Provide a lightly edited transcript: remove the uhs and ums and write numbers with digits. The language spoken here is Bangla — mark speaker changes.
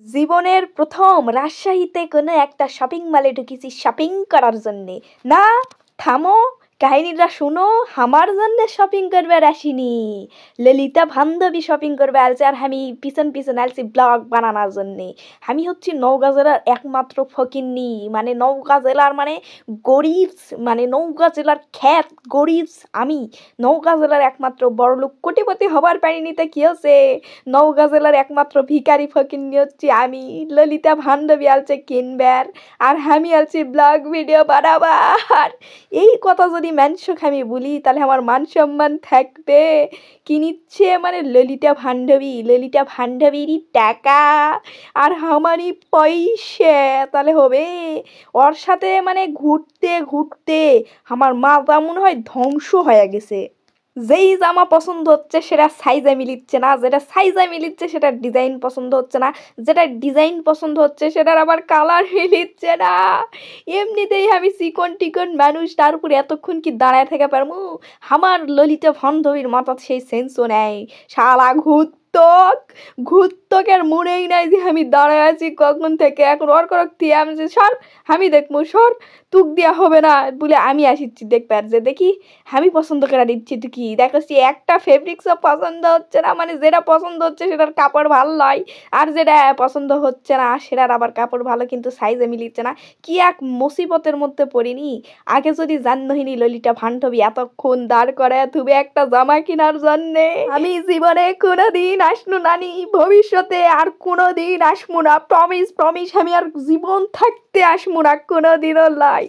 Speaker 1: জীবনের প্রথম রাজশাহীতে কোনো একটা শপিং মলে ঢুকেছি শপিং করার জন্যে। না, থামো, কাহিনীটা শুনো। আমার জন্য শপিং করবার আসিনি, ললিতা বান্ধবী শপিং করবে আসছে, আর আমি পিছন পিছন আসছি ব্লগ বানানোর জন্যে। আমি হচ্ছি নওগাঁ জেলার একমাত্র ফকিন্নি, মানে নওগাঁ জেলার মানে গরিব, মানে নওগাঁ জেলার খ্যাত গরিব আমি। নওগাঁ জেলার একমাত্র বড়লোক কোটিপতি হবার পারিনি তো কি হচ্ছে, নওগাঁ জেলার একমাত্র ভিখারি ফকিন্নি হচ্ছি আমি। ললিতা বান্ধবী আলছে কিনবার, আর আমি আলছি ব্লগ ভিডিও বানাবার। এই কথা যদি মানুষক আমি বলি তাহলে আমার মান সম্মান থাকবে? কি নিচ্ছে মানে ললিতা বান্ধবীরই টাকা আর আমারই পয়সা, তাহলে হবে? ওর সাথে মানে ঘুরতে ঘুরতে আমার মাথা মনে হয় ধ্বংস হয়ে গেছে। যেই জামা পছন্দ হচ্ছে সেটা সাইজে মিলিচ্ছে না, যেটা সাইজে মিলিচ্ছে সেটা ডিজাইন পছন্দ হচ্ছে না, যেটা ডিজাইন পছন্দ হচ্ছে সেটার আবার কালার মিলিচ্ছে না। এমনিতেই আমি চিকন টিকন মানুষ, তার উপরে এতক্ষণ কি দাঁড়ায় থেকে পারবো? আমার ললিতা বান্ধবীর মাথা সেই সেন্সও নেই। শালা ঘুরতকের মনেই নাই যে আমি দাঁড়ায় আছি কখন থেকে। এখন ওর করক দিয়ে আমি যে সর, আমি দেখবো, সর, তুক দেওয়া হবে না বলে আমি আসিচ্ছি দেখবার, যে দেখি আমি পছন্দ করে দিচ্ছি তো কি দেখছি একটা ফেব্রিক্সও পছন্দ হচ্ছে না, মানে যেটা পছন্দ হচ্ছে সেটার কাপড় ভালো নয়, আর যেটা পছন্দ হচ্ছে না সেটার আবার কাপড় ভালো কিন্তু সাইজে মিলিচ্ছে না। কি এক মুসিবতের মধ্যে পড়িনি। আগে যদি জানহিনী ললিতা বান্ধবী এতক্ষণ দাঁড় করে থুবে একটা জামা কেনার জন্যে, আমি জীবনে কোনোদিন আসনু নানি, ভবিষ্যতে আর কোনোদিন আসমু না। প্রমিস, আমি আর জীবন থাকতে আসমু না কোনোদিনও লাই।